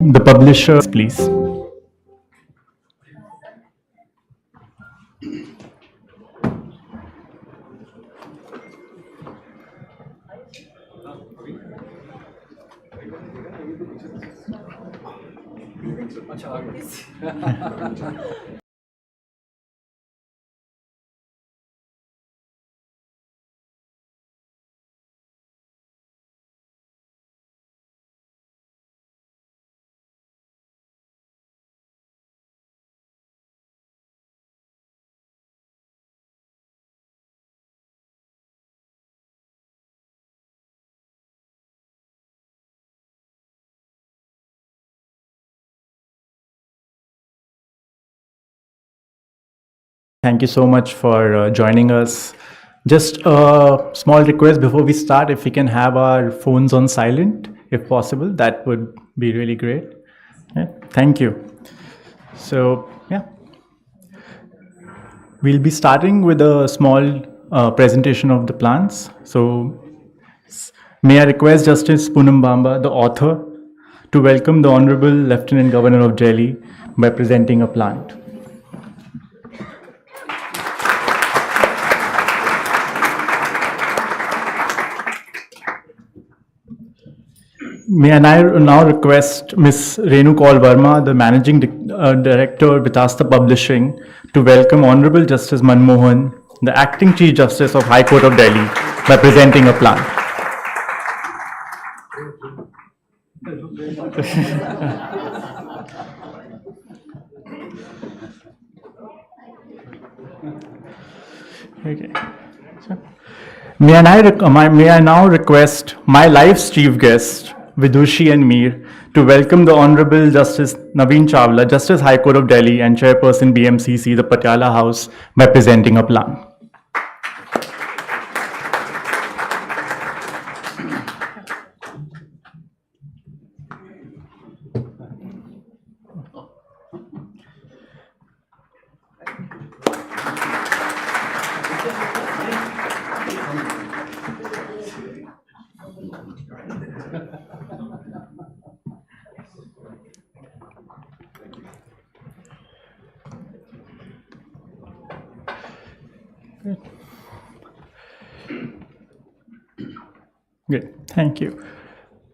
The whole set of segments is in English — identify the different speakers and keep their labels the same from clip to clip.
Speaker 1: The publisher, please. Thank you so much for joining us. Just a small request before we start, if we can have our phones on silent, if possible, that would be really great. Yeah, thank you. So, yeah, we'll be starting with a small presentation of the plants. So, may I request Justice Poonam Bamba, the author, to welcome the Honorable Lieutenant Governor of Delhi by presenting a plant. May I now request Ms. Renu Kaul Verma, the Managing Director, Vitasta Publishing, to welcome Honorable Justice Manmohan, the Acting Chief Justice of High Court of Delhi, by presenting a plant. Okay. May I now request my life's chief guest, Vidushi and Mir, to welcome the Honorable Justice Naveen Chawla, Justice High Court of Delhi and Chairperson BMCC, the Patiala House, by presenting a plant. Good, thank you.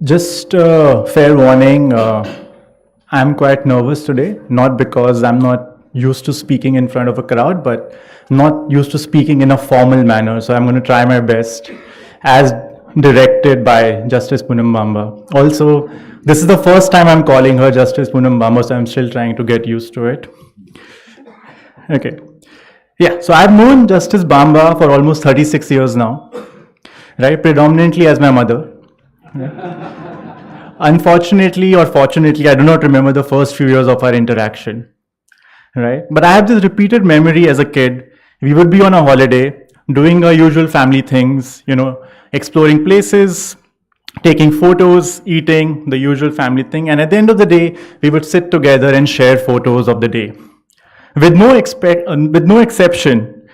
Speaker 1: Just fair warning, I'm quite nervous today, not because I'm not used to speaking in front of a crowd, but not used to speaking in a formal manner. So I'm going to try my best as directed by Justice Poonam Bamba. Also, this is the first time I'm calling her Justice Poonam Bamba, so I'm still trying to get used to it. Okay. Yeah, so I've known Justice Bamba for almost 36 years now, right? Predominantly as my mother. Unfortunately or fortunately, I do not remember the first few years of our interaction, right? But I have this repeated memory as a kid. We would be on a holiday, doing our usual family things, exploring places, taking photos, eating, the usual family thing. And at the end of the day, we would sit together and share photos of the day. With no exception,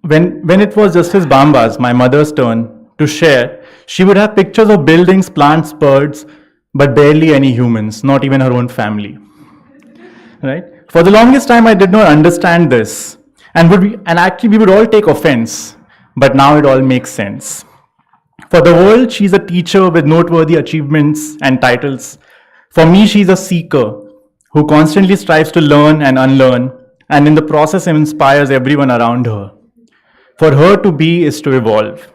Speaker 1: when it was Justice Bamba's, my mother's turn to share, she would have pictures of buildings, plants, birds, but barely any humans, not even her own family. Right? For the longest time, I did not understand this, and actually we would all take offense, but now it all makes sense. For the world, she's a teacher with noteworthy achievements and titles. For me, she's a seeker who constantly strives to learn and unlearn, and in the process inspires everyone around her. For her to be is to evolve.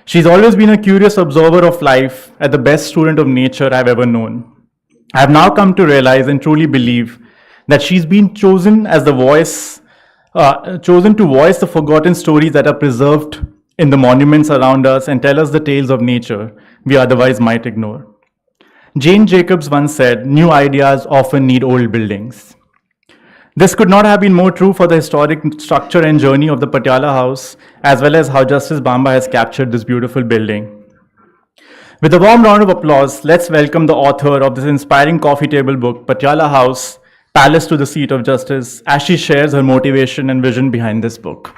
Speaker 1: She's always been a curious observer of life and the best student of nature I've ever known. I've now come to realize and truly believe that she's been chosen as the chosen to voice the forgotten stories that are preserved in the monuments around us and tell us the tales of nature we otherwise might ignore. Jane Jacobs once said, "New ideas often need old buildings." This could not have been more true for the historic structure and journey of the Patiala House, as well as how Justice Bamba has captured this beautiful building. With a warm round of applause, let's welcome the author of this inspiring coffee table book, Patiala House, Palace to the Seat of Justice, as she shares her motivation and vision behind this book.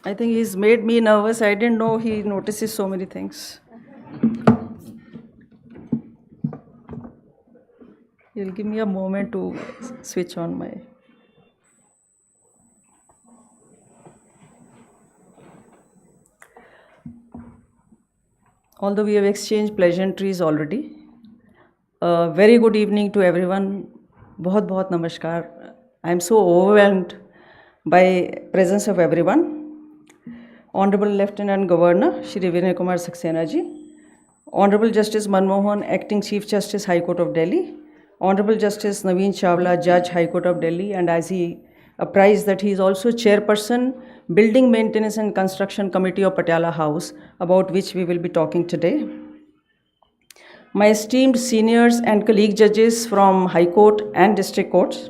Speaker 2: I think he's made me nervous. I didn't know he notices so many things. He'll give me a moment to switch on my. Although we have exchanged pleasantries already. Very good evening to everyone. बहुत बहुत नमस्कार. I am so overwhelmed by presence of everyone. Honorable Lieutenant Governor Shri Vinay Kumar Saxena ji, Honorable Justice Manmohan, Acting Chief Justice High Court of Delhi, Honorable Justice Naveen Chawla, Judge High Court of Delhi, and as he apprised that he is also Chairperson, Building Maintenance and Construction Committee of Patiala House, about which we will be talking today. My esteemed seniors and colleague judges from High Court and District Courts,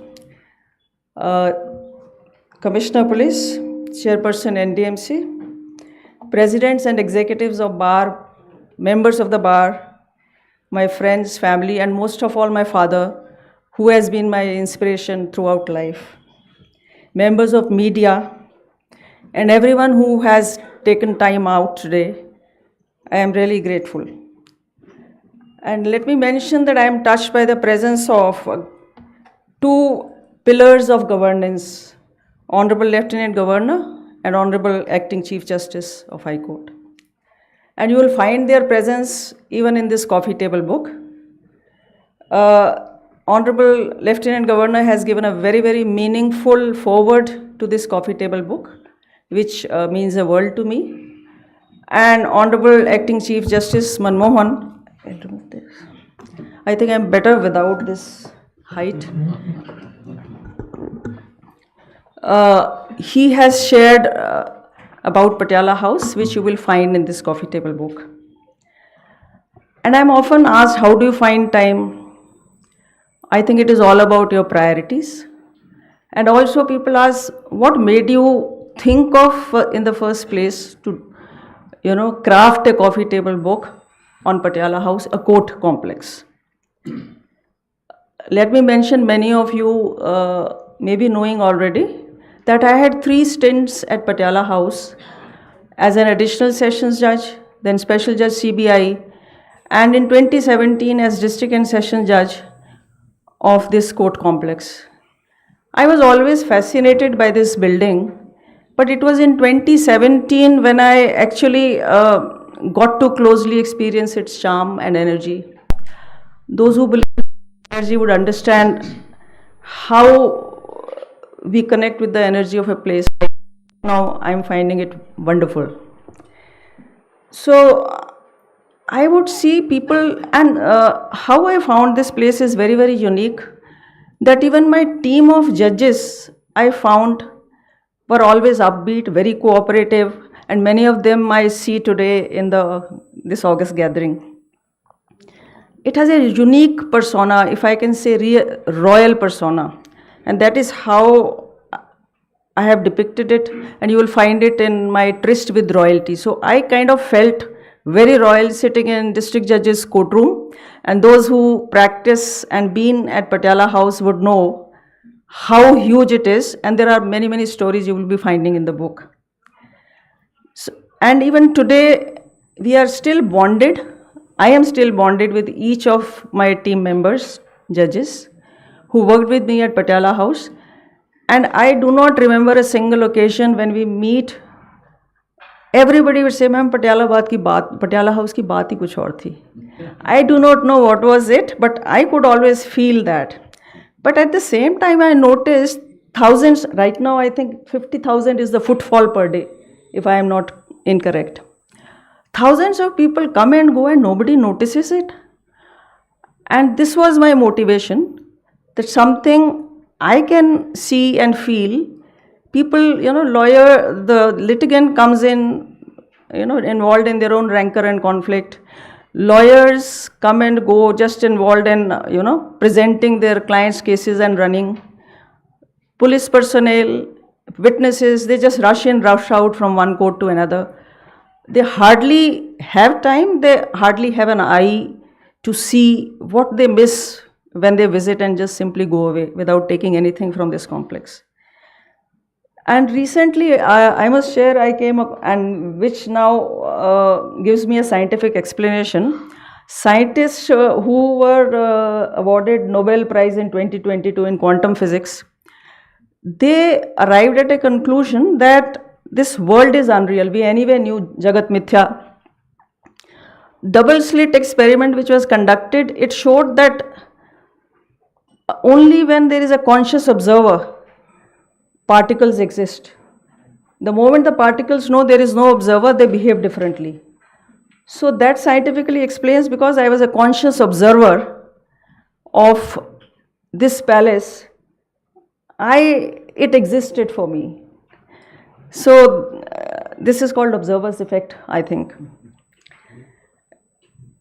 Speaker 2: Commissioner Police, Chairperson NDMC, Presidents and Executives of Bar, members of the Bar, my friends, family, and most of all my father, who has been my inspiration throughout life, members of media, and everyone who has taken time out today, I am really grateful. And let me mention that I am touched by the presence of two pillars of governance, Honorable Lieutenant Governor and Honorable Acting Chief Justice of High Court. And you will find their presence even in this coffee table book. Honorable Lieutenant Governor has given a very, very meaningful foreword to this coffee table book, which means the world to me. And Honorable Acting Chief Justice Manmohan, I'll remove this. I think I'm better without this height. He has shared about Patiala House, which you will find in this coffee table book. And I'm often asked, how do you find time? I think it is all about your priorities. And also people ask, what made you think of in the first place to, craft a coffee table book on Patiala House, a court complex? Let me mention, many of you may be knowing already, that I had 3 stints at Patiala House as an additional sessions judge, then special judge CBI, and in 2017 as district and session judge of this court complex. I was always fascinated by this building, but it was in 2017 when I actually got to closely experience its charm and energy. Those who believe in energy would understand how we connect with the energy of a place. Now I'm finding it wonderful. So I would see people, and how I found this place is very, very unique, that even my team of judges I found were always upbeat, very cooperative, and many of them I see today in this August gathering. It has a unique persona, if I can say royal persona, and that is how I have depicted it, and you will find it in my tryst with royalty. So I kind of felt very royal sitting in district judge's courtroom, and those who practice and been at Patiala House would know how huge it is, and there are many, many stories you will be finding in the book. So, and even today, we are still bonded. I am still bonded with each of my team members, judges, who worked with me at Patiala House. And I do not remember a single occasion when we meet, everybody would say, ma'am, Patiala House ki baat hi kuch aur thi. I do not know what was it, but I could always feel that. But at the same time, I noticed thousands, right now I think 50,000 is the footfall per day, if I am not incorrect. Thousands of people come and go and nobody notices it. And this was my motivation, that something I can see and feel. People, the litigant comes in, involved in their own rancor and conflict. Lawyers come and go, just involved in, presenting their clients' cases and running. Police personnel, witnesses, they just rush in, rush out from one court to another. They hardly have time, they hardly have an eye to see what they miss when they visit and just simply go away without taking anything from this complex. And recently, I must share, I came up, and which now gives me a scientific explanation. Scientists who were awarded Nobel Prize in 2022 in quantum physics, they arrived at a conclusion that this world is unreal. We anyway knew Jagat Mithya. Double slit experiment which was conducted, it showed that only when there is a conscious observer, particles exist. The moment the particles know there is no observer, they behave differently. So that scientifically explains, because I was a conscious observer of this palace, it existed for me. So this is called observer's effect, I think.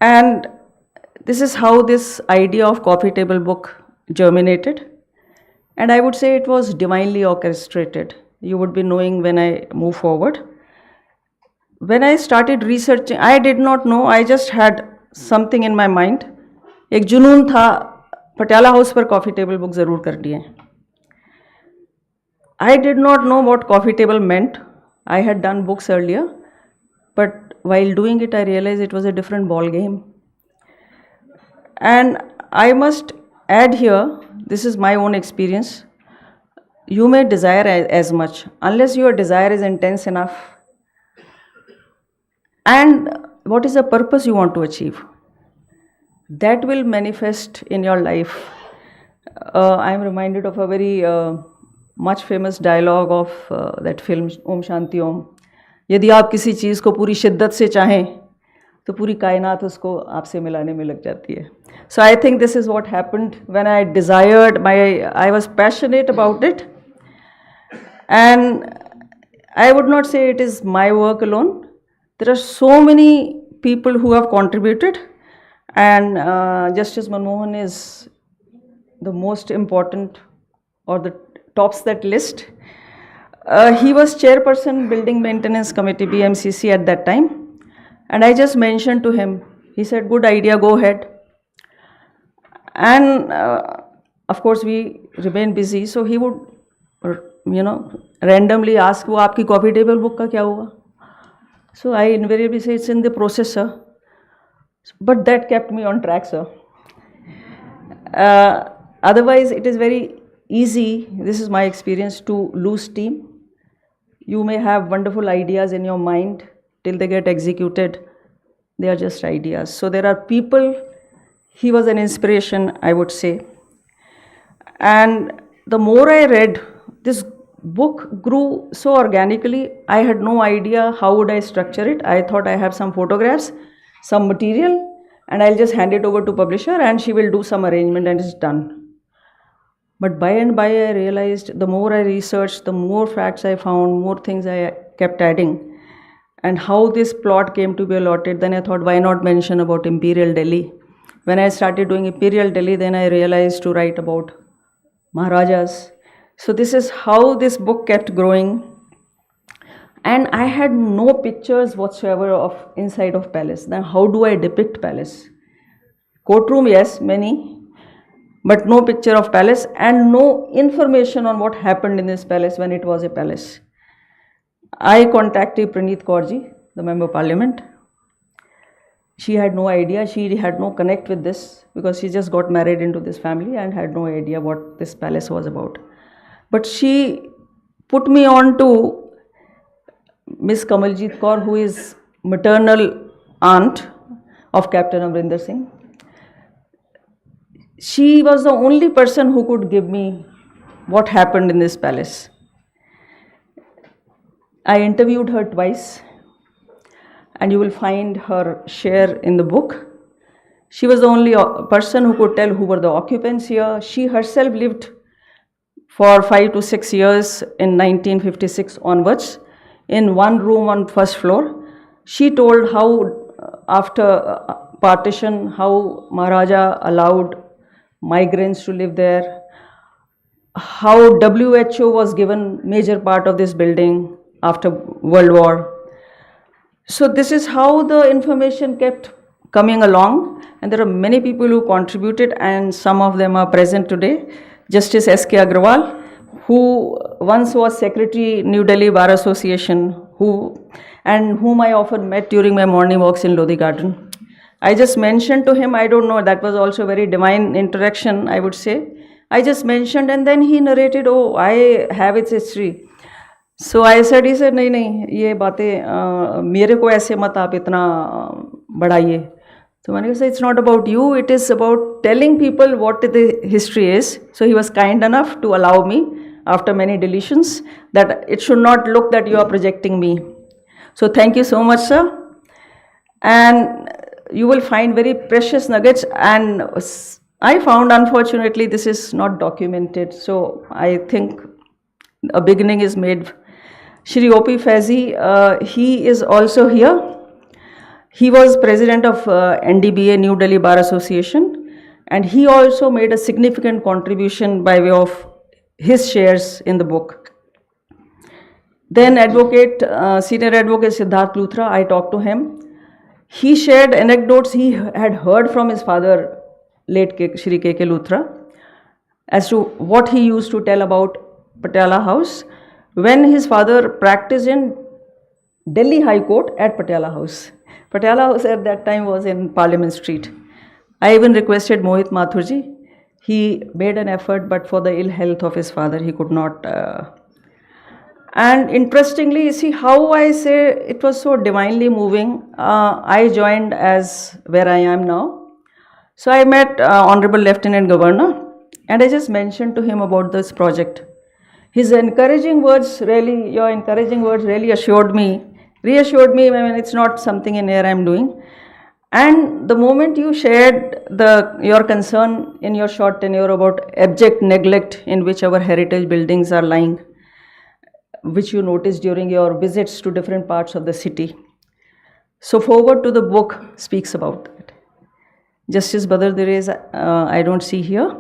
Speaker 2: And this is how this idea of coffee table book germinated. And I would say it was divinely orchestrated. You would be knowing when I move forward. When I started researching, I did not know, I just had something in my mind. एक जुनून था, Patiala house पर coffee table book ज़रूर करनी है. I did not know what coffee table meant. I had done books earlier, but while doing it, I realized it was a different ball game. And I must add here, this is my own experience. You may desire as much, unless your desire is intense enough. And what is the purpose you want to achieve? That will manifest in your life. I am reminded of a very much famous dialogue of that film Om Shanti Om. यदि आप किसी चीज़ को पूरी शिद्दत से चाहें तो पूरी कायनात उसको आपसे मिलाने में लग जाती है. So I think this is what happened when I desired, I was passionate about it. And I would not say it is my work alone. There are so many people who have contributed, and Justice Manmohan is the most important, or the tops that list. He was chairperson Building Maintenance Committee BMCC at that time, and I just mentioned to him. He said, "Good idea, go ahead." And of course we remain busy, so he would randomly ask, "वो आपकी coffee table book का क्या हुआ?" So I invariably say, "It's in the process, sir." But that kept me on track, sir. Otherwise, it is very easy, this is my experience, to lose steam. You may have wonderful ideas in your mind, till they get executed, they are just ideas. So there are people, he was an inspiration, I would say. And the more I read, this book grew so organically. I had no idea how would I structure it. I thought I have some photographs, some material, and I'll just hand it over to publisher and she will do some arrangement and it's done. But by and by I realized, the more I researched, the more facts I found, more things I kept adding, and how this plot came to be allotted. Then I thought, why not mention about Imperial Delhi? When I started doing Imperial Delhi, then I realized to write about Maharajas. So this is how this book kept growing. And I had no pictures whatsoever of inside of palace. Then how do I depict palace? Courtroom, yes, many, but no picture of palace and no information on what happened in this palace when it was a palace. I contacted Praneeth Kaurji, the Member of Parliament. She had no idea, she had no connect with this, because she just got married into this family and had no idea what this palace was about. But she put me on to Miss Kamaljeet Kaur, who is maternal aunt of Captain Amrinder Singh. She was the only person who could give me what happened in this palace. I interviewed her twice, and you will find her share in the book. She was the only person who could tell who were the occupants here. She herself lived for 5 to 6 years in 1956 onwards in one room on first floor. She told how after partition, how Maharaja allowed migrants to live there, how WHO was given major part of this building after World War. So this is how the information kept coming along, and there are many people who contributed, and some of them are present today. Justice S.K. Agrawal, who once was secretary New Delhi Bar Association, whom I often met during my morning walks in Lodi Garden. I just mentioned to him, I don't know, that was also very divine interaction, I would say. I just mentioned, and then he narrated, oh, I have its history. So I said, he said, नहीं नहीं ये बातें मेरे को ऐसे मत आप इतना बढ़ाइए. So मैंने कहा, it's not about you, it is about telling people what the history is. So he was kind enough to allow me, after many deletions, that it should not look that you are projecting me. So thank you so much, sir. And you will find very precious nuggets, and I found, unfortunately, this is not documented. So I think a beginning is made. Shri O.P. Faizi, he is also here. He was president of NDBA, New Delhi Bar Association, and he also made a significant contribution by way of his shares in the book. Then senior advocate Siddharth Luthra, I talked to him. He shared anecdotes he had heard from his father, late Shri K.K. Luthra, as to what he used to tell about Patiala House when his father practiced in Delhi High Court at Patiala House. Patiala House at that time was in Parliament Street. I even requested Mohit Mathurji. He made an effort, but for the ill health of his father, he could not. And interestingly, you see how I say it was so divinely moving. I joined as where I am now. So I met Honorable Lieutenant Governor, and I just mentioned to him about this project. His encouraging words really, your encouraging words really reassured me. I mean, it's not something in air I'm doing. And the moment you shared your concern in your short tenure about abject neglect in which our heritage buildings are lying, which you noticed during your visits to different parts of the city. So forward to the book speaks about that. Justice Badr Direz, I don't see here.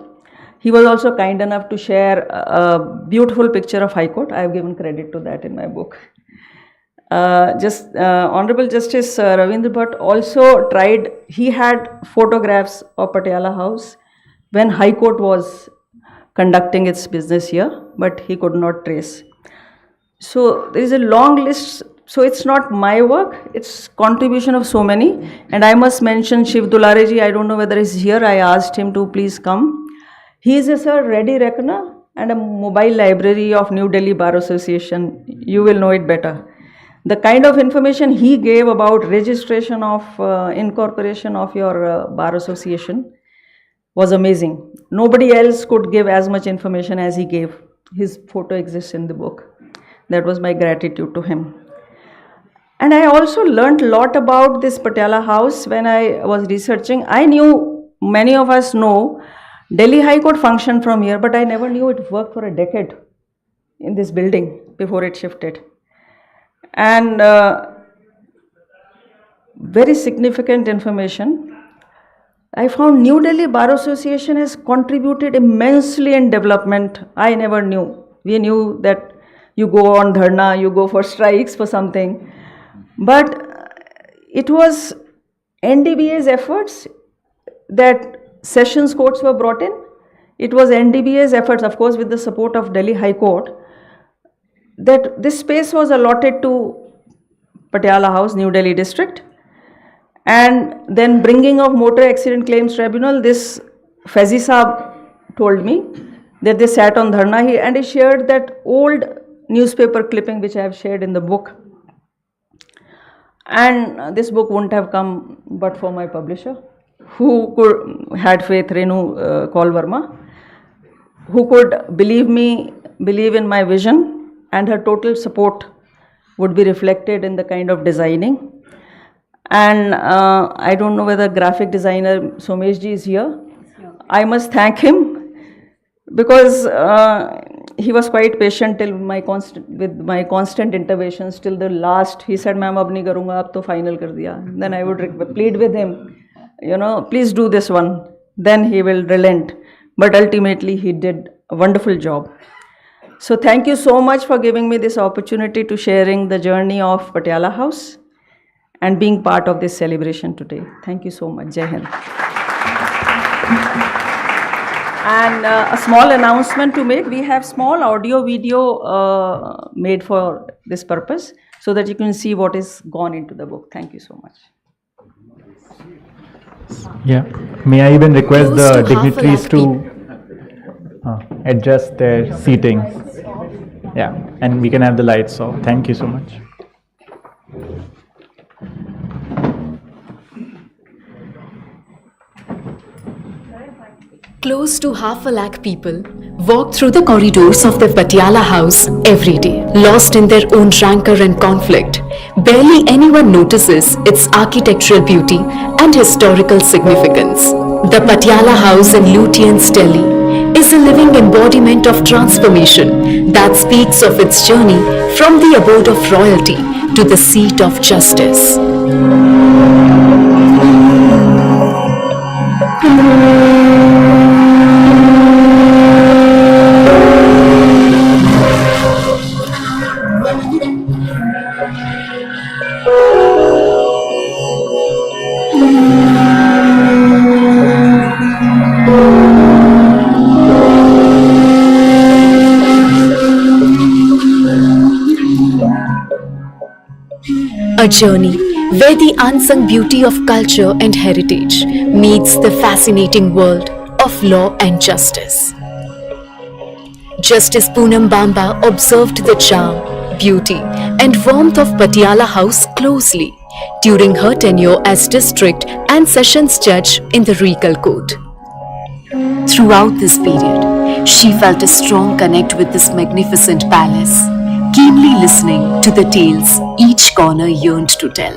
Speaker 2: He was also kind enough to share a beautiful picture of High Court. I have given credit to that in my book. Honorable Justice Ravindra Bhatt also tried, he had photographs of Patiala House when High Court was conducting its business here, but he could not trace. So there is a long list. So it's not my work, it's contribution of so many. And I must mention Shiv Dulareji, I don't know whether he's here. I asked him to please come. He is a ready reckoner and a mobile library of New Delhi Bar Association. You will know it better. The kind of information he gave about registration of incorporation of your bar association was amazing. Nobody else could give as much information as he gave. His photo exists in the book. That was my gratitude to him. And I also learned a lot about this Patiala House when I was researching. I knew, many of us know, Delhi High Court functioned from here, but I never knew it worked for a decade in this building before it shifted. And very significant information. I found New Delhi Bar Association has contributed immensely in development. I never knew. We knew that you go on dharna, you go for strikes for something. But it was NDBA's efforts that sessions courts were brought in. It was NDBA's efforts, of course, with the support of Delhi High Court, that this space was allotted to Patiala House, New Delhi district. And then bringing of Motor Accident Claims Tribunal, this Faizi Saab told me that they sat on dharna and he shared that old newspaper clipping which I have shared in the book. And this book wouldn't have come but for my publisher, who had faith, Renu Kaul Verma, who could believe in my vision, and her total support would be reflected in the kind of designing. And I don't know whether graphic designer Someshji is here. I must thank him because he was quite patient till with my constant interventions till the last. He said, "Ma'am, ab nahi karunga, ab to final kar diya." Then I would plead with him, please do this one. Then he will relent. But ultimately he did a wonderful job. So thank you so much for giving me this opportunity to sharing the journey of Patiala House and being part of this celebration today. Thank you so much. Jai Hind. And a small announcement to make, we have small audio video made for this purpose so that you can see what is gone into the book. Thank you so much.
Speaker 1: Yeah. May I even request
Speaker 3: Close
Speaker 1: the
Speaker 3: to half a
Speaker 1: dignitaries
Speaker 3: lakh
Speaker 1: to adjust their seating? Yeah, and we can have the lights off. Thank you so much.
Speaker 3: Close to half a lakh people walk through the corridors of the Patiala house every day, lost in their own rancor and conflict. Barely anyone notices its architectural beauty and historical significance. The Patiala house in Lutyens, Delhi is a living embodiment of transformation that speaks of its journey from the abode of royalty to the seat of justice. A journey where the unsung beauty of culture and heritage meets the fascinating world of law and justice. Justice Poonam Bamba observed the charm, beauty, and warmth of Patiala House closely during her tenure as district and sessions judge in the Regal Court. Throughout this period, she felt a strong connect with this magnificent palace, keenly listening to the tales each corner yearned to tell.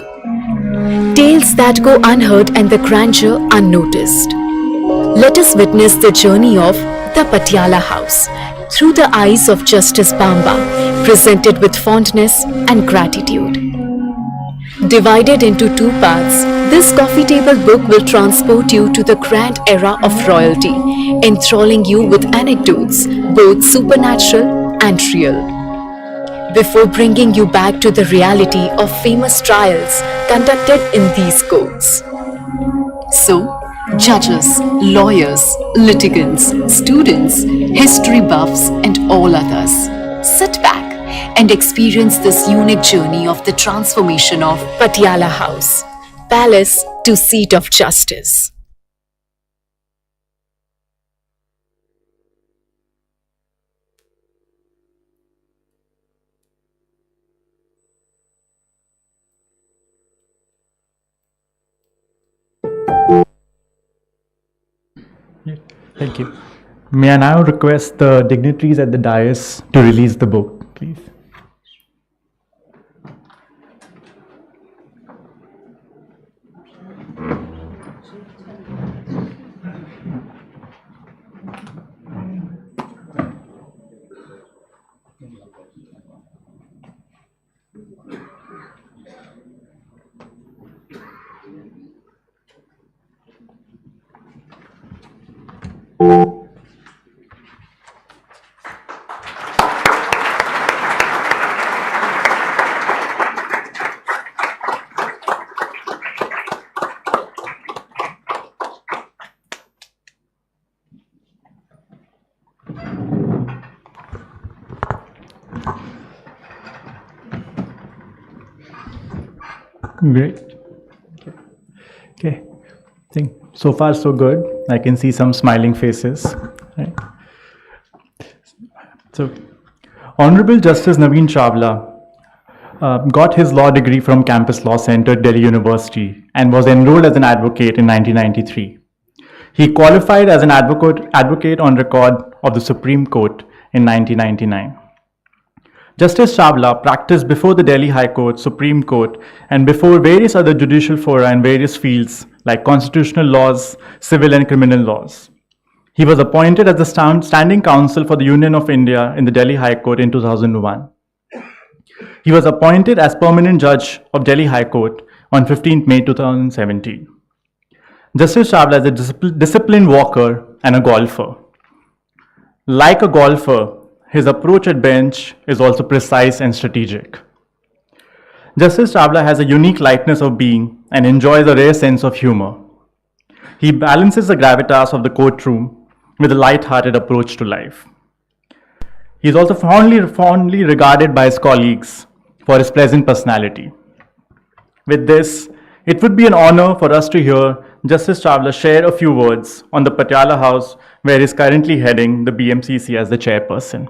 Speaker 3: Tales that go unheard and the grandeur unnoticed. Let us witness the journey of the Patiala House through the eyes of Justice Bamba, presented with fondness and gratitude. Divided into two parts, this coffee table book will transport you to the grand era of royalty, enthralling you with anecdotes, both supernatural and real, before bringing you back to the reality of famous trials conducted in these courts. So, judges, lawyers, litigants, students, history buffs, and all others, sit back and experience this unique journey of the transformation of Patiala House, palace to seat of justice.
Speaker 1: Yeah, thank you. May I now request the dignitaries at the dais to release the book, please? Great. Okay. I think so far so good. I can see some smiling faces. Right. So, Honorable Justice Naveen Chawla got his law degree from Campus Law Center, Delhi University, and was enrolled as an advocate in 1993. He qualified as an advocate on record of the Supreme Court in 1999. Justice Chawla practiced before the Delhi High Court, Supreme Court, and before various other judicial fora in various fields like constitutional laws, civil and criminal laws. He was appointed as the Standing Counsel for the Union of India in the Delhi High Court in 2001. He was appointed as permanent judge of Delhi High Court on 15th May 2017. Justice Chawla is a disciplined walker and a golfer. Like a golfer, his approach at bench is also precise and strategic. Justice Chawla has a unique lightness of being and enjoys a rare sense of humor. He balances the gravitas of the courtroom with a light-hearted approach to life. He is also fondly regarded by his colleagues for his pleasant personality. With this, it would be an honor for us to hear Justice Chawla share a few words on the Patiala House, where he is currently heading the BMCC as the chairperson.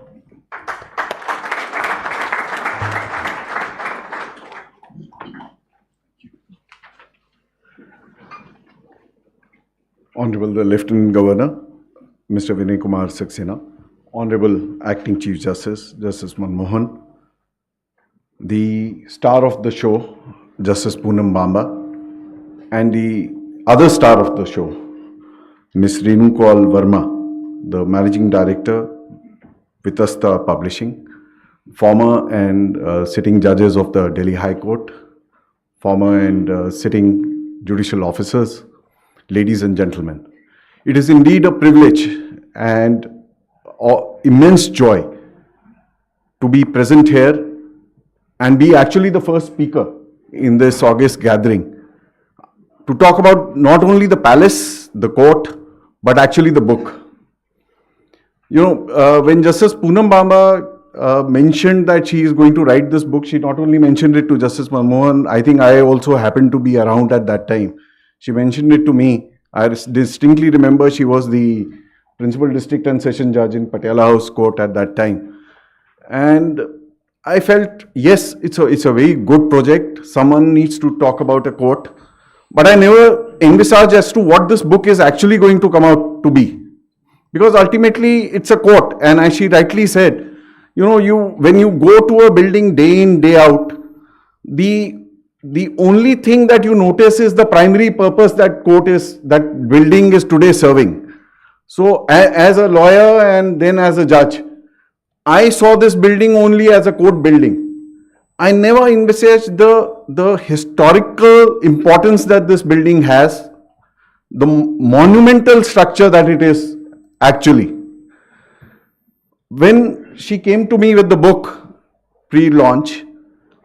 Speaker 4: Honorable the Lieutenant Governor, Mr. Vinay Kumar Saxena, Honorable Acting Chief Justice, Justice Manmohan, the star of the show, Justice Poonam Bamba, and the other star of the show, Ms. Renu Kaul Verma, the Managing Director, Vitasta Publishing, former and sitting judges of the Delhi High Court, former and sitting judicial officers, ladies and gentlemen. It is indeed a privilege and immense joy to be present here and be actually the first speaker in this august gathering to talk about not only the palace, the court, but actually the book. You know, when Justice Poonam Bamba mentioned that she is going to write this book, she not only mentioned it to Justice Manmohan, I think I also happened to be around at that time. She mentioned it to me. I distinctly remember she was the principal district and session judge in Patiala House Court at that time. And I felt, yes, it's a very good project. Someone needs to talk about a court. But I never envisaged as to what this book is actually going to come out to be. Because ultimately, it's a court. And as she rightly said, you know, when you go to a building day in, day out, the only thing that you notice is the primary purpose that building is today serving. So as a lawyer and then as a judge, I saw this building only as a court building. I never envisaged the historical importance that this building has, the monumental structure that it is actually. When she came to me with the book pre-launch,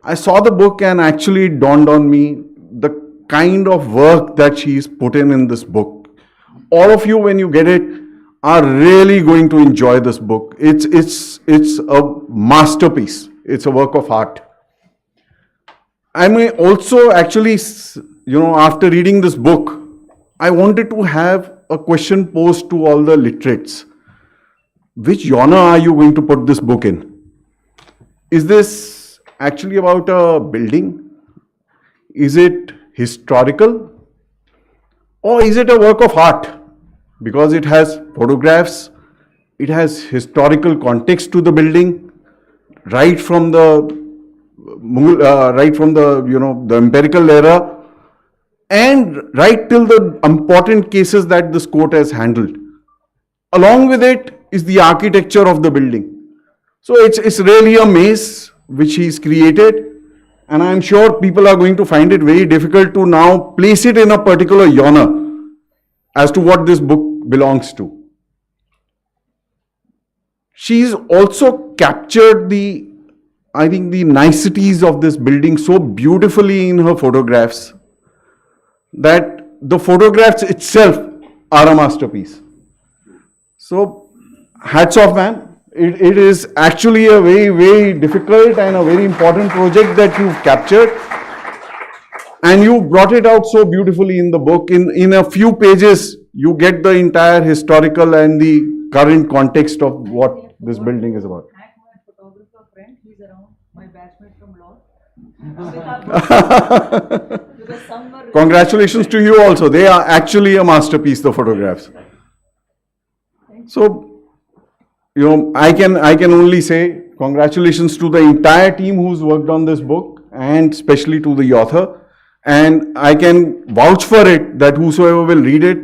Speaker 4: I saw the book and actually it dawned on me the kind of work that she's put in this book. All of you, when you get it, are really going to enjoy this book. It's a masterpiece. It's a work of art. I may also actually, you know, after reading this book, I wanted to have a question posed to all the literates. Which genre are you going to put this book in? Is this actually about a building? Is it historical? Or is it a work of art? Because it has photographs, it has historical context to the building, right from the the empirical era, and right till the important cases that this court has handled. Along with it is the architecture of the building. So it's really a maze which he's created, and I'm sure people are going to find it very difficult to now place it in a particular genre as to what this book belongs to. She's also captured the niceties of this building so beautifully in her photographs that the photographs itself are a masterpiece. So, hats off, man. It is actually a very, very difficult and a very important project that you've captured. And you brought it out so beautifully in the book. In a few pages, you get the entire historical and the current context of what this building is about.
Speaker 2: Thank my photographer friend, he's around, my batchmate from law.
Speaker 4: Congratulations to you also. They are actually a masterpiece, the photographs. So, you know, I can only say congratulations to the entire team who's worked on this book, and especially to the author. And I can vouch for it that whosoever will read it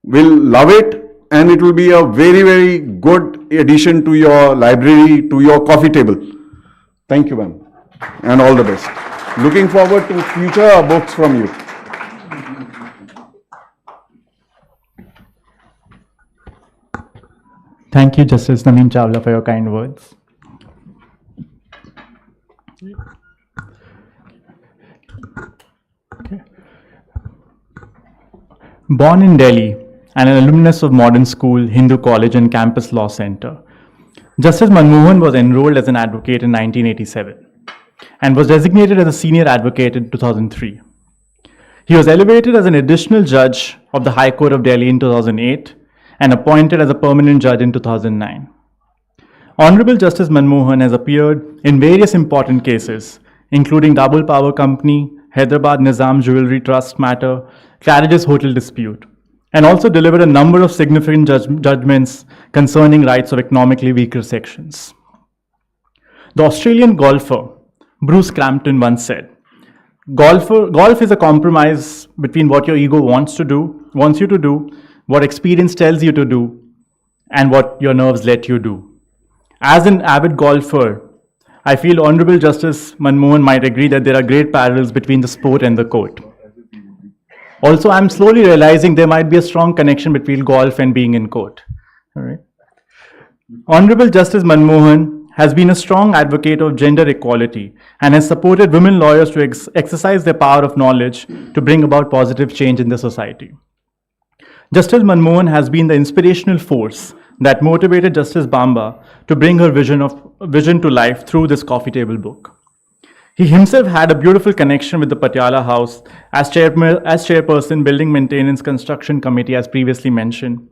Speaker 4: will love it, and it will be a very, very good addition to your library, to your coffee table. Thank you, ma'am, and all the best. Looking forward to future books from you.
Speaker 1: Thank you, Justice Naveem Chawla, for your kind words. Okay. Born in Delhi, and an alumnus of Modern School, Hindu College, and Campus Law Center. Justice Manmohan was enrolled as an advocate in 1987 and was designated as a senior advocate in 2003. He was elevated as an additional judge of the High Court of Delhi in 2008 and appointed as a permanent judge in 2009. Honorable Justice Manmohan has appeared in various important cases, including Double Power Company, Hyderabad Nizam Jewelry Trust matter, Claridge's hotel dispute, and also delivered a number of significant judgments concerning rights of economically weaker sections. The Australian golfer Bruce Crampton once said, Golf is a compromise between what your ego wants you to do, what experience tells you to do, and what your nerves let you do. As an avid golfer, I feel Honorable Justice Manmohan might agree that there are great parallels between the sport and the court. Also, I'm slowly realizing there might be a strong connection between golf and being in court. All right. Honorable Justice Manmohan has been a strong advocate of gender equality and has supported women lawyers to exercise their power of knowledge to bring about positive change in the society. Justice Manmohan has been the inspirational force that motivated Justice Bamba to bring her vision to life through this coffee table book. He himself had a beautiful connection with the Patiala House as chairperson, Building Maintenance Construction Committee, as previously mentioned,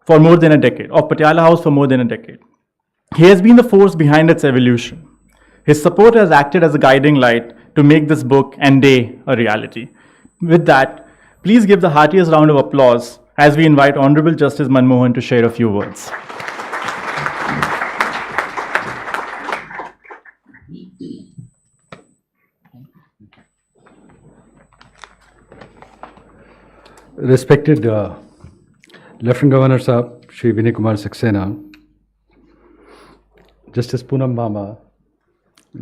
Speaker 1: for more than a decade, of Patiala House for more than a decade. He has been the force behind its evolution. His support has acted as a guiding light to make this book and day a reality. With that, please give the heartiest round of applause as we invite Honorable Justice Manmohan to share a few words.
Speaker 5: Respected Lieutenant Governor Sahab, Shri Vinay Kumar Saxena, Justice Poonam Bamba,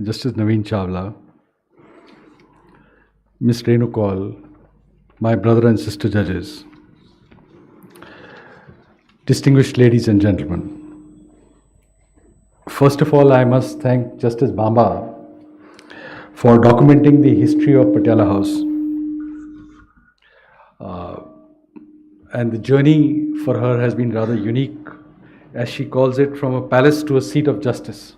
Speaker 5: Justice Naveen Chawla, Ms. Renu Kaul, my brother and sister judges, distinguished ladies and gentlemen. First of all, I must thank Justice Bamba for documenting the history of Patiala House. And the journey for her has been rather unique, as she calls it, from a palace to a seat of justice.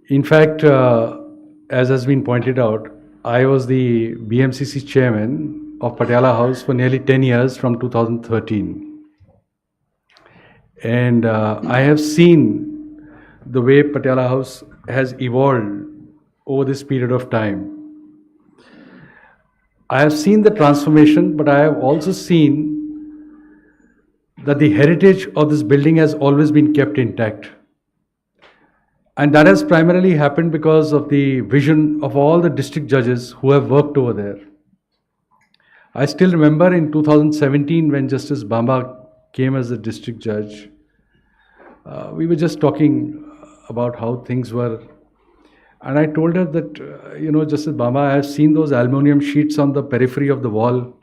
Speaker 5: In fact, as has been pointed out, I was the BMCC chairman of Patiala House for nearly 10 years from 2013. And I have seen the way Patiala House has evolved over this period of time. I have seen the transformation, but I have also seen that the heritage of this building has always been kept intact. And that has primarily happened because of the vision of all the district judges who have worked over there. I still remember in 2017 when Justice Bamba came as a district judge, we were just talking about how things were. And I told her that, Justice Bamba, I have seen those aluminum sheets on the periphery of the wall.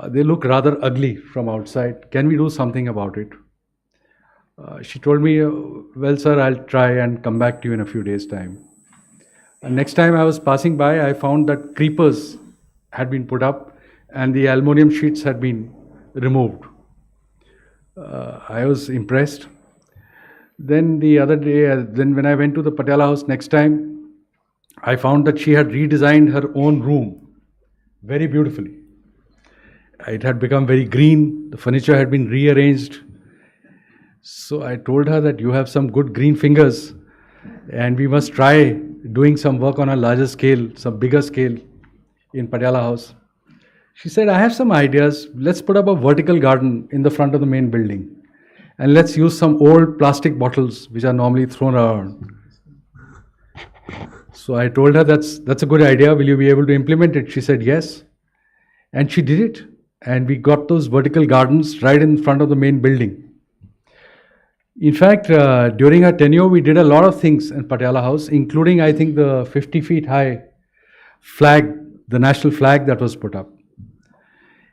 Speaker 5: They look rather ugly from outside. Can we do something about it? She told me, well, sir, I'll try and come back to you in a few days' time. And next time I was passing by, I found that creepers had been put up and the aluminum sheets had been removed. I was impressed. Then the other day, when I went to the Patiala House next time, I found that she had redesigned her own room very beautifully. It had become very green. The furniture had been rearranged. So I told her that you have some good green fingers and we must try doing some work on a larger scale, some bigger scale in Patiala House. She said, I have some ideas. Let's put up a vertical garden in the front of the main building. And let's use some old plastic bottles which are normally thrown around. So I told her that's a good idea. Will you be able to implement it? She said yes. And she did it. And we got those vertical gardens right in front of the main building. In fact, during her tenure, we did a lot of things in Patiala House, including, I think, the 50 feet high flag, the national flag that was put up.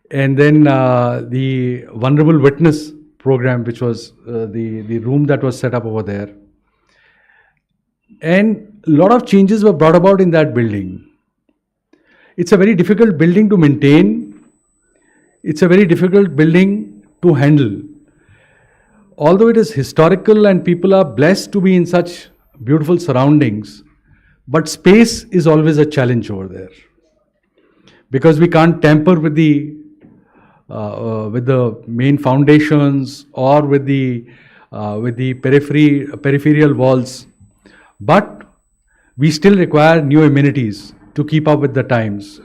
Speaker 5: And then the Vulnerable Witness program, which was the room that was set up over there. And a lot of changes were brought about in that building. it's a very difficult building to maintain. It's a very difficult building to handle. Although it is historical and people are blessed to be in such beautiful surroundings, but space is always a challenge over there, because we can't tamper with the main foundations or with the peripheral walls, but we still require new amenities to keep up with the times.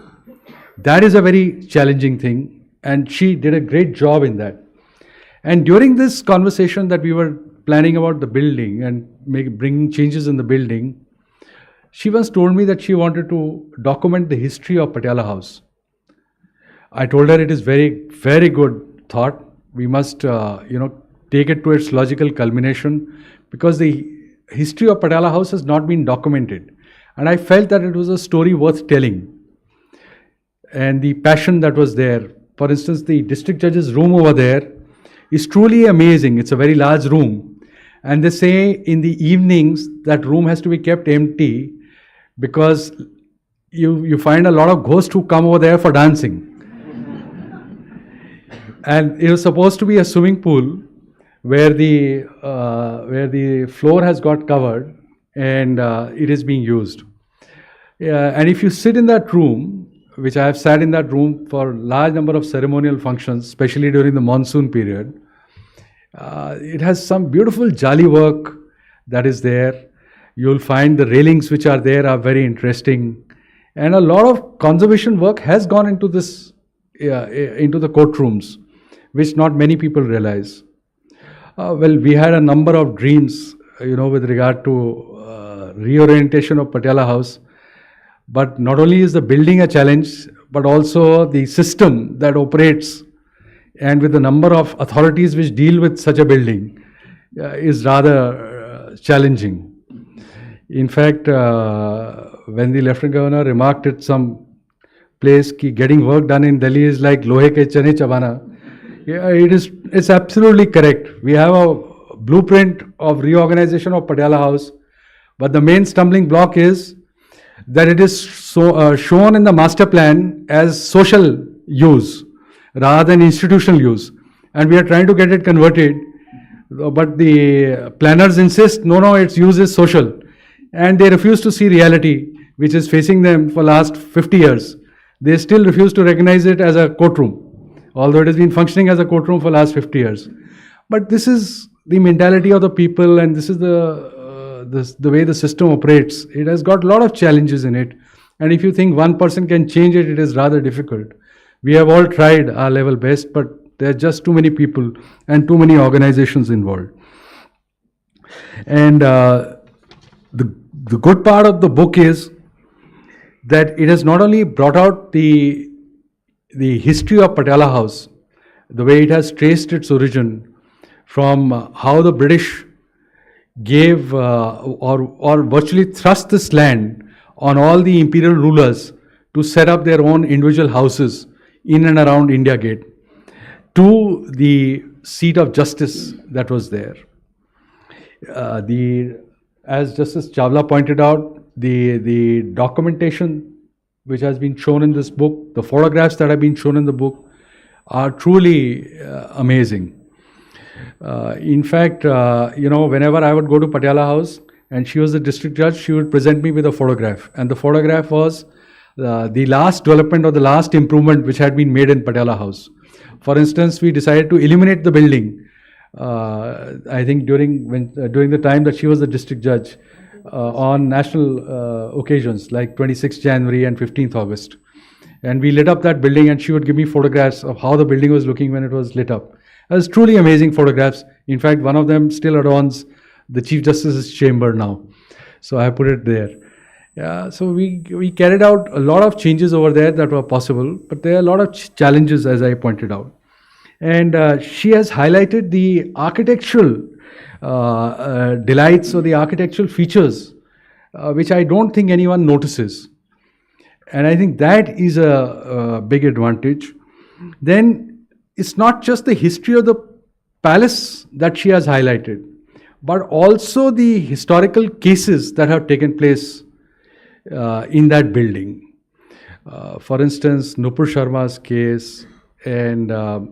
Speaker 5: That is a very challenging thing, and she did a great job in that. And during this conversation that we were planning about the building and bringing changes in the building, she once told me that she wanted to document the history of Patiala House. I told her it is very, very good thought. We must, take it to its logical culmination, because the history of Patiala House has not been documented. And I felt that it was a story worth telling. And the passion that was there. For instance, the district judge's room over there is truly amazing. It's a very large room. And they say in the evenings that room has to be kept empty because you find a lot of ghosts who come over there for dancing. And it was supposed to be a swimming pool where the floor has got covered and it is being used. And if you sit in that room, which I have sat in that room for a large number of ceremonial functions, especially during the monsoon period, it has some beautiful jali work that is there. You'll find the railings which are there are very interesting. And a lot of conservation work has gone into this, into the courtrooms, which not many people realize. Well, we had a number of dreams, with regard to reorientation of Patiala House. But not only is the building a challenge, but also the system that operates, and with the number of authorities which deal with such a building, is rather challenging. In fact, when the Lieutenant Governor remarked at some place ki getting work done in Delhi is like lohe ke chane chabana, it's absolutely correct. We have a blueprint of reorganization of Patiala House, but the main stumbling block is that it is shown in the master plan as social use rather than institutional use, and we are trying to get it converted, but the planners insist no, its use is social, and they refuse to see reality which is facing them for last 50 years. They still refuse to recognize it as a courtroom, although it has been functioning as a courtroom for last 50 years. But this is the mentality of the people, and this is the way the system operates. It has got a lot of challenges in it, and if you think one person can change it, it is rather difficult. We have all tried our level best, but there are just too many people and too many organizations involved. And the good part of the book is that it has not only brought out the history of Patiala House, the way it has traced its origin from how the British gave or virtually thrust this land on all the imperial rulers to set up their own individual houses in and around India Gate, to the seat of justice that was there. As Justice Chawla pointed out, the documentation which has been shown in this book, the photographs that have been shown in the book, are truly amazing. In fact, whenever I would go to Patiala House and she was the district judge, she would present me with a photograph, and the photograph was the last development or the last improvement which had been made in Patiala House. For instance, we decided to illuminate the building. I think during the time that she was the district judge, on national occasions like 26th January and 15th August. And we lit up that building, and she would give me photographs of how the building was looking when it was lit up. It was truly amazing photographs. In fact, one of them still adorns the Chief Justice's chamber now. So I put it there. Yeah, so we carried out a lot of changes over there that were possible, but there are a lot of challenges, as I pointed out. And she has highlighted the architectural delights or the architectural features, which I don't think anyone notices. And I think that is a big advantage. Then it's not just the history of the palace that she has highlighted, but also the historical cases that have taken place in that building. For instance, Nupur Sharma's case, and the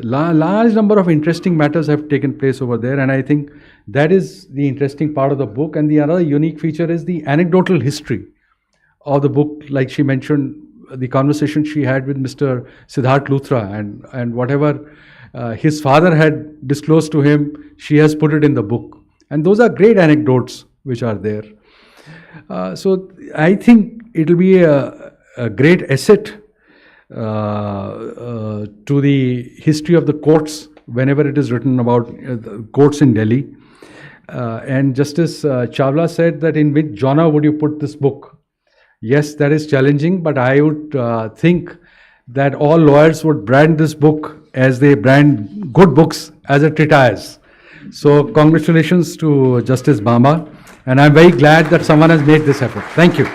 Speaker 5: large number of interesting matters have taken place over there, and I think that is the interesting part of the book. And the other unique feature is the anecdotal history of the book. Like she mentioned, the conversation she had with Mr. Siddharth Luthra, and whatever his father had disclosed to him, she has put it in the book. And those are great anecdotes which are there. So I think it will be a great asset to the history of the courts whenever it is written about the courts in Delhi. And Justice Chawla said that in which genre would you put this book? Yes, that is challenging, but I would think that all lawyers would brand this book as they brand good books as a treatise. So congratulations to Justice Bamba, and I'm very glad that someone has made this effort. Thank you.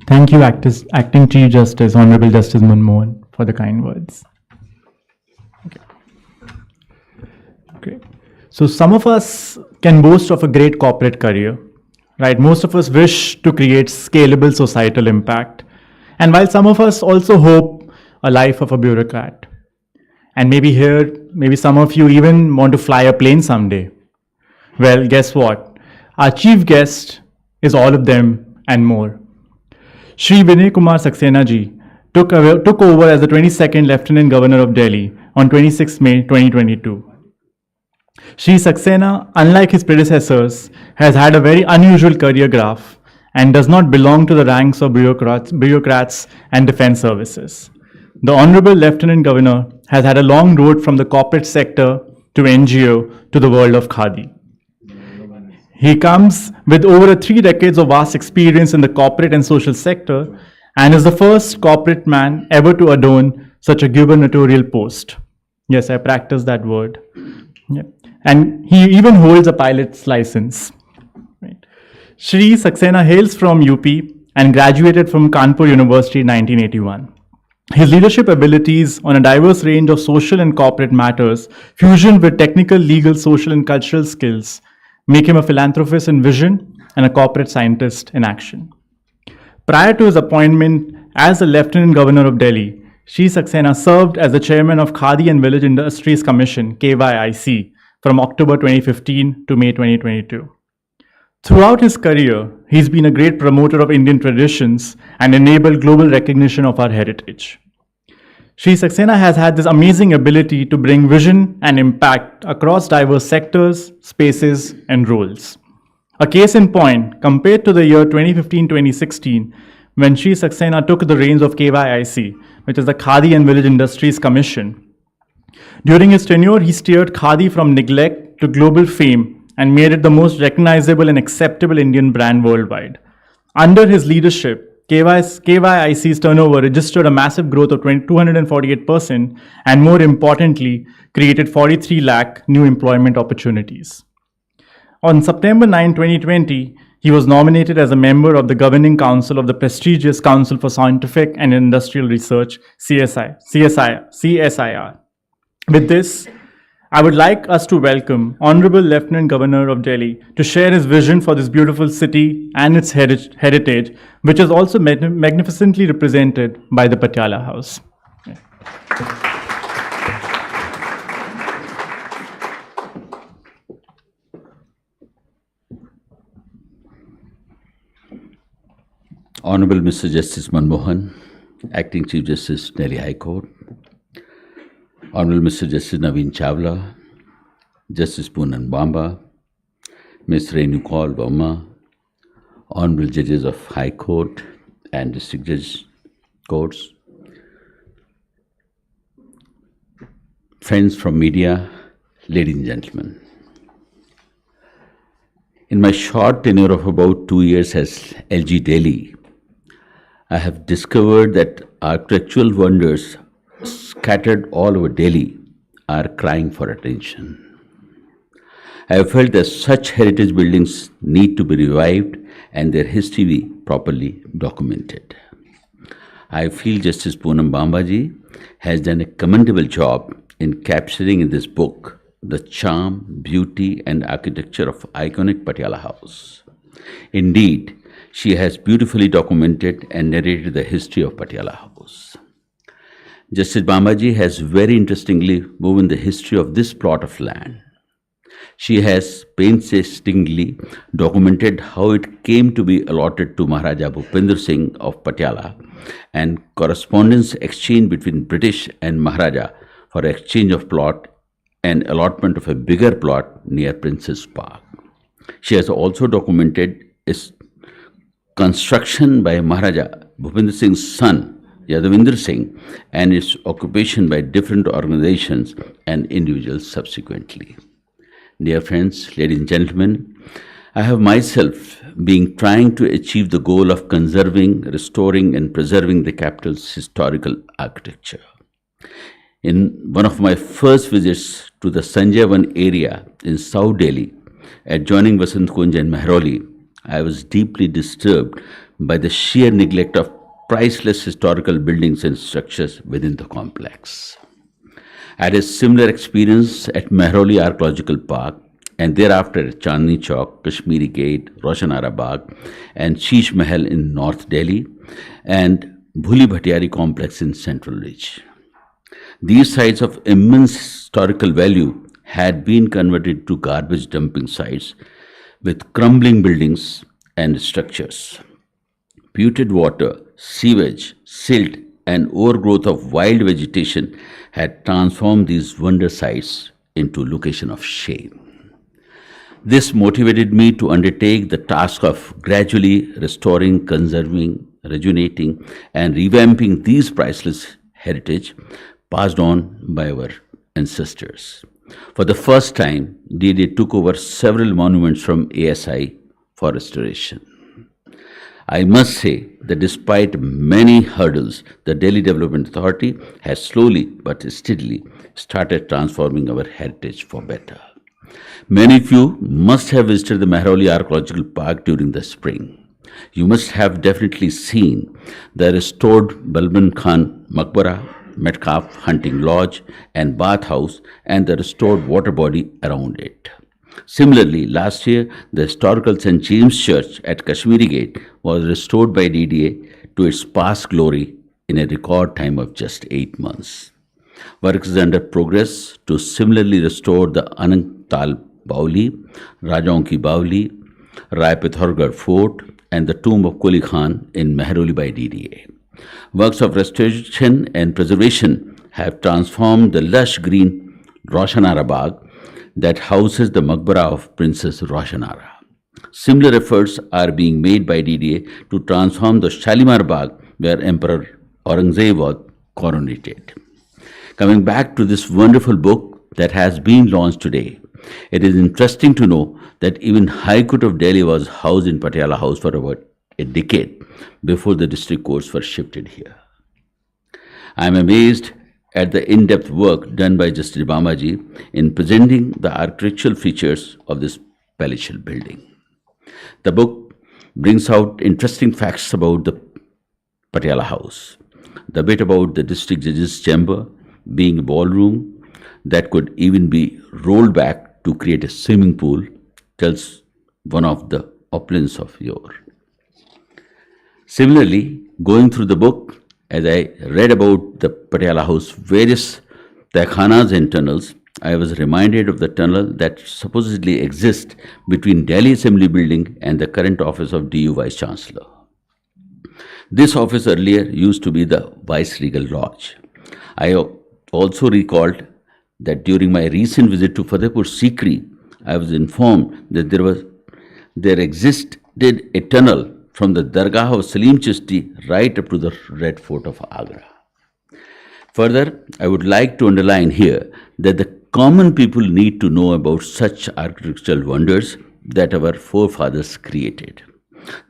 Speaker 1: Thank you, Acting Chief Justice, Honorable Justice Manmohan, for the kind words. Okay. So some of us can boast of a great corporate career, right? Most of us wish to create scalable societal impact. And while some of us also hope a life of a bureaucrat. And maybe some of you even want to fly a plane someday. Well, guess what? Our chief guest is all of them and more. Shri Vinay Kumar Saxena ji took over as the 22nd Lieutenant Governor of Delhi on 26 May 2022. Shri Saxena, unlike his predecessors, has had a very unusual career graph and does not belong to the ranks of bureaucrats and defense services. The Honorable Lieutenant Governor has had a long road from the corporate sector to NGO to the world of Khadi. He comes with over 3 decades of vast experience in the corporate and social sector and is the first corporate man ever to adorn such a gubernatorial post. Yes, I practiced that word. Yeah. And he even holds a pilot's license. Right. Shri Saxena hails from UP and graduated from Kanpur University in 1981. His leadership abilities on a diverse range of social and corporate matters, fusioned with technical, legal, social, and cultural skills, make him a philanthropist in vision and a corporate scientist in action. Prior to his appointment as the Lieutenant Governor of Delhi, Shri Saxena served as the chairman of Khadi and Village Industries Commission, KYIC, from October 2015 to May 2022. Throughout his career, he's been a great promoter of Indian traditions and enabled global recognition of our heritage. Shri Saxena has had this amazing ability to bring vision and impact across diverse sectors, spaces, and roles. A case in point, compared to the year 2015-2016, when Shri Saxena took the reins of KYIC, which is the Khadi and Village Industries Commission. During his tenure, he steered Khadi from neglect to global fame and made it the most recognizable and acceptable Indian brand worldwide. Under his leadership, KYIC's turnover registered a massive growth of 248% and, more importantly, created 43 lakh new employment opportunities. On September 9, 2020, he was nominated as a member of the Governing Council of the prestigious Council for Scientific and Industrial Research, CSIR. With this, I would like us to welcome Honorable Lieutenant Governor of Delhi to share his vision for this beautiful city and its heritage, which is also magnificently represented by the Patiala House.
Speaker 6: Honorable Mr. Justice Manmohan, Acting Chief Justice, Delhi High Court, Honorable Mr. Justice Naveen Chawla, Justice Poonam Bamba, Ms. Renu Kaul Verma, Honorable Judges of High Court and District Judge Courts, friends from media, ladies and gentlemen. In my short tenure of about 2 years as LG Delhi, I have discovered that architectural wonders scattered all over Delhi are crying for attention. I have felt that such heritage buildings need to be revived and their history be properly documented. I feel Justice Poonam Bamba ji has done a commendable job in capturing in this book the charm, beauty, and architecture of iconic Patiala House. Indeed, she has beautifully documented and narrated the history of Patiala House. Justice Bambaji has very interestingly woven the history of this plot of land. She has painstakingly documented how it came to be allotted to Maharaja Bhupender Singh of Patiala and correspondence exchange between British and Maharaja for exchange of plot and allotment of a bigger plot near Princess Park. She has also documented its construction by Maharaja Bhupender Singh's son Yadavinder Singh and its occupation by different organizations and individuals subsequently. Dear friends, ladies and gentlemen, I have myself been trying to achieve the goal of conserving, restoring, and preserving the capital's historical architecture. In one of my first visits to the Sanjayvan area in South Delhi, adjoining Vasant Kunj and Mehrauli, I was deeply disturbed by the sheer neglect of priceless historical buildings and structures within the complex. I had a similar experience at Mehrauli Archaeological Park and thereafter at Chandni Chowk, Kashmiri Gate, Roshanara Bagh, and Sheesh Mahal in North Delhi, and Bhuli Bhatiyari Complex in Central Ridge. These sites of immense historical value had been converted to garbage dumping sites with crumbling buildings and structures. Putrid water, sewage, silt, and overgrowth of wild vegetation had transformed these wonder sites into location of shame. This motivated me to undertake the task of gradually restoring, conserving, rejuvenating, and revamping these priceless heritage passed on by our ancestors. For the first time, DDA took over several monuments from ASI for restoration. I must say that despite many hurdles, the Delhi Development Authority has slowly but steadily started transforming our heritage for better. Many of you must have visited the Mehrauli Archaeological Park during the spring. You must have definitely seen the restored Balban Khan Maqbara, Metcalf Hunting Lodge, and Bath House, and the restored water body around it. Similarly, last year, the historical St. James Church at Kashmiri Gate was restored by DDA to its past glory in a record time of just 8 months. Work is under progress to similarly restore the Anangtal Bauli, Rajaon ki Bauli, Rai Pithogarh Fort, and the tomb of Kuli Khan in Mehrauli by DDA. Works of restoration and preservation have transformed the lush green Roshanara Bagh that houses the Maqbara of Princess Roshanara. Similar efforts are being made by DDA to transform the Shalimar Bagh where Emperor Aurangzeb was coronated. Coming back to this wonderful book that has been launched today, it is interesting to know that even High Court of Delhi was housed in Patiala House for about a decade before the district courts were shifted here. I am amazed at the in-depth work done by Justice Bambaji in presenting the architectural features of this palatial building. The book brings out interesting facts about the Patiala House. The bit about the district judge's chamber being a ballroom that could even be rolled back to create a swimming pool tells one of the opulence of yore. Similarly, going through the book, as I read about the Patiala House various tehkhanas and tunnels, I was reminded of the tunnel that supposedly exists between Delhi Assembly Building and the current office of DU Vice Chancellor. This office earlier used to be the Vice-Regal Lodge. I also recalled that during my recent visit to Fatehpur Sikri, I was informed that there existed a tunnel from the Dargah of Salim Chishti right up to the Red Fort of Agra. Further, I would like to underline here that the common people need to know about such architectural wonders that our forefathers created.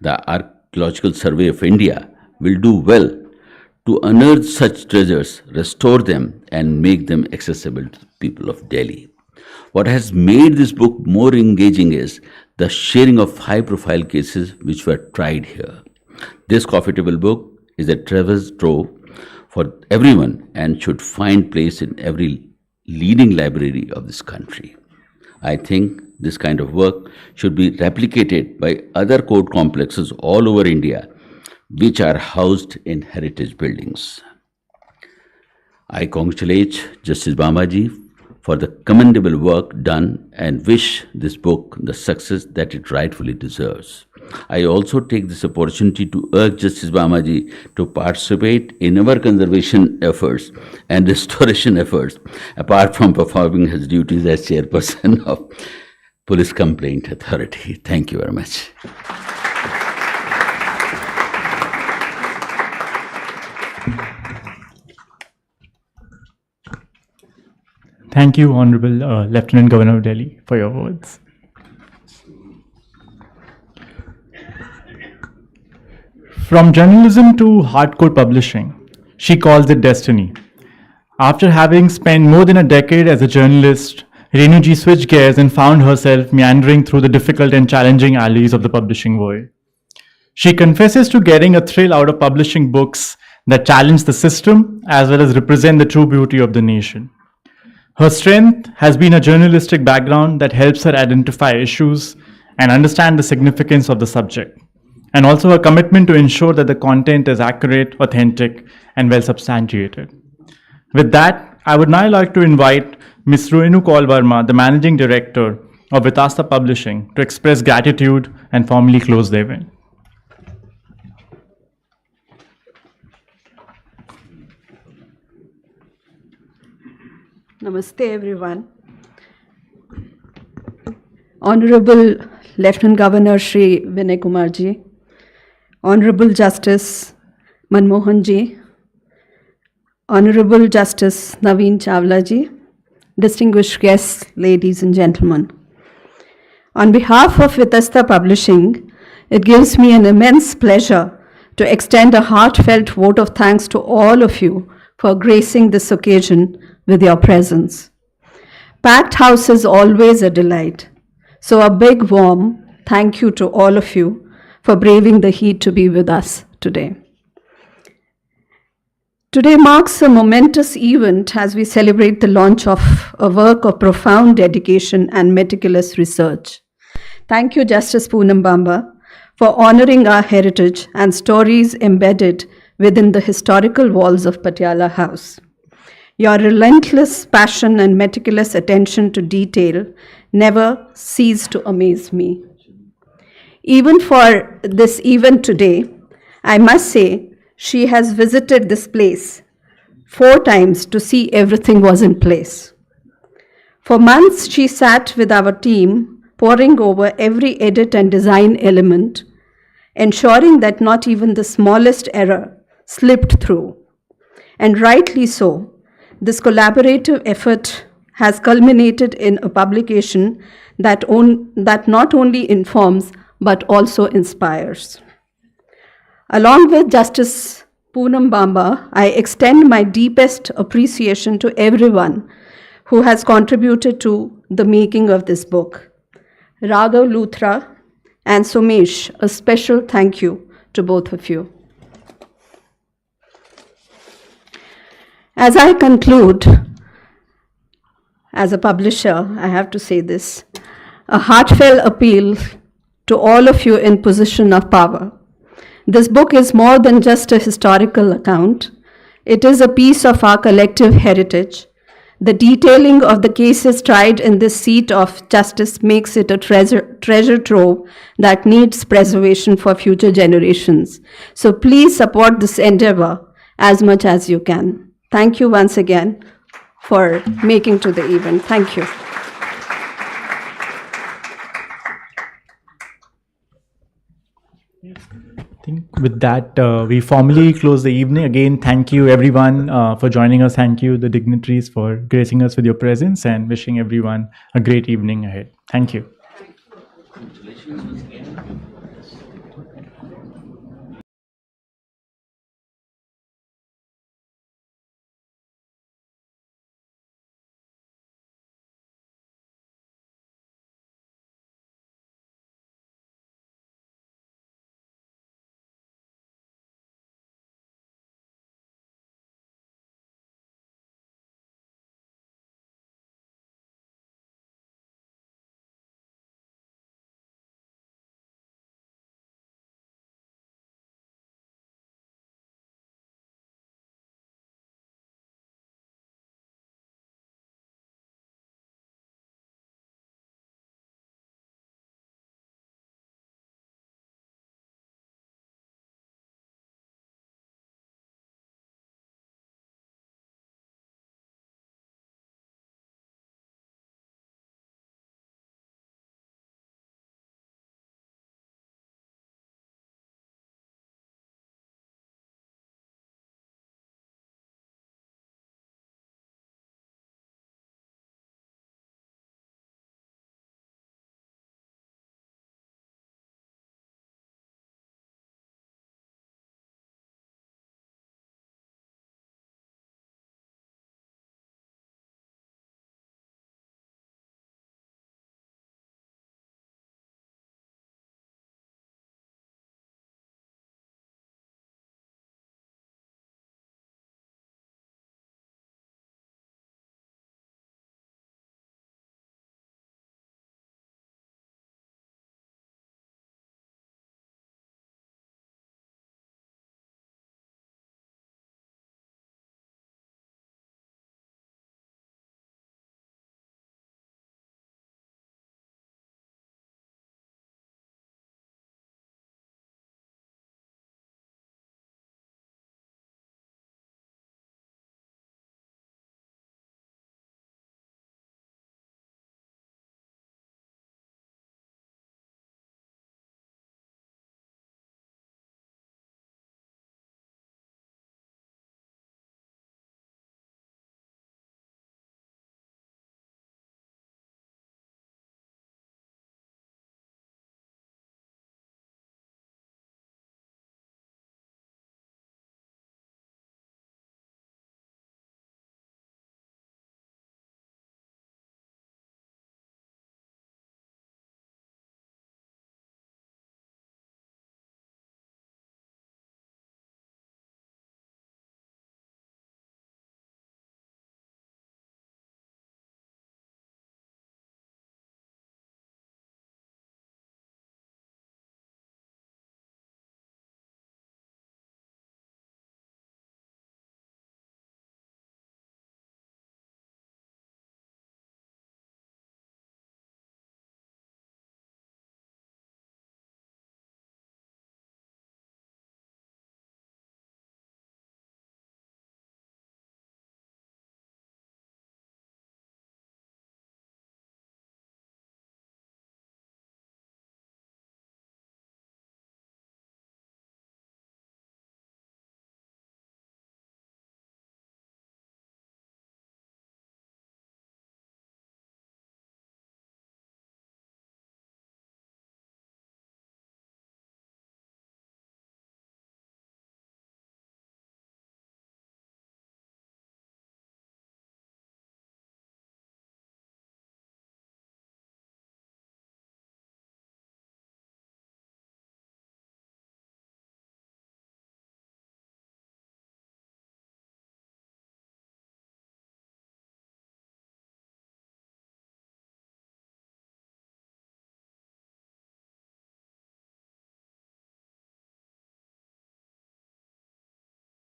Speaker 6: The Archaeological Survey of India will do well to unearth such treasures, restore them, and make them accessible to the people of Delhi. What has made this book more engaging is the sharing of high-profile cases which were tried here. This coffee table book is a treasure trove for everyone and should find place in every leading library of this country. I think this kind of work should be replicated by other court complexes all over India, which are housed in heritage buildings. I congratulate Justice Bambaji for the commendable work done and wish this book the success that it rightfully deserves. I also take this opportunity to urge Justice Bamaji to participate in our conservation efforts and restoration efforts, apart from performing his duties as chairperson of Police Complaint Authority. Thank you very much.
Speaker 1: Thank you, Honorable Lieutenant Governor of Delhi, for your words. From journalism to hardcore publishing, she calls it destiny. After having spent more than a decade as a journalist, Renuji switched gears and found herself meandering through the difficult and challenging alleys of the publishing world. She confesses to getting a thrill out of publishing books that challenge the system as well as represent the true beauty of the nation. Her strength has been a journalistic background that helps her identify issues and understand the significance of the subject, and also her commitment to ensure that the content is accurate, authentic, and well substantiated. With that, I would now like to invite Ms. Renu Kaul Verma, the Managing Director of Vitasta Publishing, to express gratitude and formally close the event.
Speaker 7: Namaste, everyone. Honorable Lieutenant Governor Shri Vinay Kumar ji, Honorable Justice Manmohan ji, Honorable Justice Naveen Chawla ji, distinguished guests, ladies and gentlemen. On behalf of Vitasta Publishing, it gives me an immense pleasure to extend a heartfelt vote of thanks to all of you for gracing this occasion with your presence. Packed house is always a delight, so a big warm thank you to all of you for braving the heat to be with us today. Today marks a momentous event as we celebrate the launch of a work of profound dedication and meticulous research. Thank you, Justice Poonam Bamba, for honoring our heritage and stories embedded within the historical walls of Patiala House. Your relentless passion and meticulous attention to detail never cease to amaze me. Even for this event today, I must say she has visited this place 4 times to see everything was in place. For months, she sat with our team, poring over every edit and design element, ensuring that not even the smallest error slipped through. And rightly so, this collaborative effort has culminated in a publication that not only informs but also inspires. Along with Justice Poonam Bamba, I extend my deepest appreciation to everyone who has contributed to the making of this book. Raghav Luthra and Somesh, a special thank you to both of you. As I conclude, as a publisher, I have to say this, a heartfelt appeal to all of you in position of power. This book is more than just a historical account. It is a piece of our collective heritage. The detailing of the cases tried in this seat of justice makes it a treasure trove that needs preservation for future generations. So please support this endeavor as much as you can. Thank you once again for making to the event. Thank you.
Speaker 1: I think with that, we formally close the evening. Again, thank you everyone for joining us. Thank you, the dignitaries, for gracing us with your presence, and wishing everyone a great evening ahead. Thank you.
Speaker 6: Congratulations once again.